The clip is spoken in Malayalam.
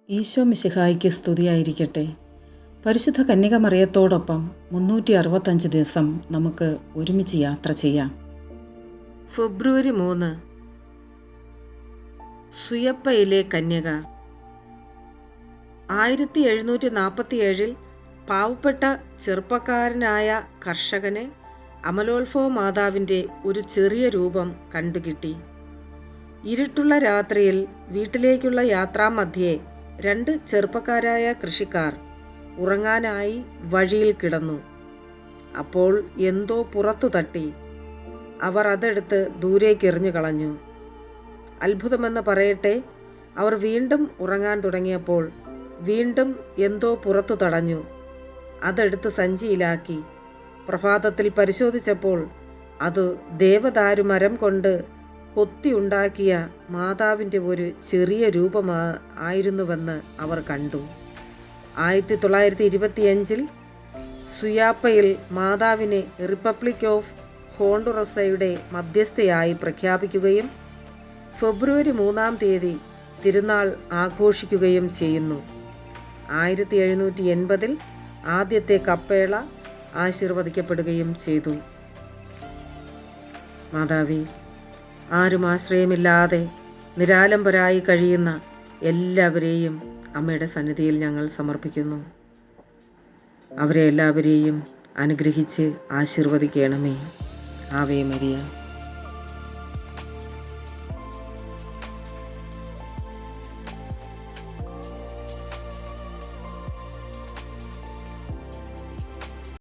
ഈശോ മിശിഹായ്ക്ക് സ്തുതിയായിരിക്കട്ടെ. പരിശുദ്ധ കന്യകമറിയത്തോടൊപ്പം 365 ദിവസം നമുക്ക് ഒരുമിച്ച് യാത്ര ചെയ്യാം. ഫെബ്രുവരി 3 സുയപ്പയിലെ കന്യക. 1747 പാവപ്പെട്ട ചെറുപ്പക്കാരനായ കർഷകന് അമലോത്ഭവ മാതാവിൻ്റെ ഒരു ചെറിയ രൂപം കണ്ടുകിട്ടി. ഇരുട്ടുള്ള രാത്രിയിൽ വീട്ടിലേക്കുള്ള യാത്രാമധ്യേ 2 ചെറുപ്പക്കാരായ കൃഷിക്കാർ ഉറങ്ങാനായി വഴിയിൽ കിടന്നു. അപ്പോൾ എന്തോ പുറത്തു തട്ടി. അവർ അതെടുത്ത് ദൂരേക്കെറിഞ്ഞു കളഞ്ഞു. അത്ഭുതമെന്ന് പറയട്ടെ, അവർ വീണ്ടും ഉറങ്ങാൻ തുടങ്ങിയപ്പോൾ വീണ്ടും എന്തോ പുറത്തു തടഞ്ഞു. അതെടുത്ത് സഞ്ചിയിലാക്കി. പ്രഭാതത്തിൽ പരിശോധിച്ചപ്പോൾ അത് ദേവദാരുമരം കൊണ്ട് കൊത്തിയുണ്ടാക്കിയ മാതാവിൻ്റെ ഒരു ചെറിയ രൂപമായിരുന്നുവെന്ന് അവർ കണ്ടു. 1925 സുയാപ്പയിൽ മാതാവിനെ റിപ്പബ്ലിക് ഓഫ് ഹോണ്ടുറസയുടെ മധ്യസ്ഥയായി പ്രഖ്യാപിക്കുകയും ഫെബ്രുവരി 3 തിരുനാൾ ആഘോഷിക്കുകയും ചെയ്യുന്നു. 1780 ആദ്യത്തെ കപ്പേള ആശീർവദിക്കപ്പെടുകയും ചെയ്തു. മാതാവേ, ആരും ആശ്രയമില്ലാതെ നിരാലംബരായി കഴിയുന്ന എല്ലാവരെയും അമ്മയുടെ സന്നിധിയിൽ ഞങ്ങൾ സമർപ്പിക്കുന്നു. അവരെ എല്ലാവരെയും അനുഗ്രഹിച്ച് ആശീർവദിക്കണമേ. Ave Maria.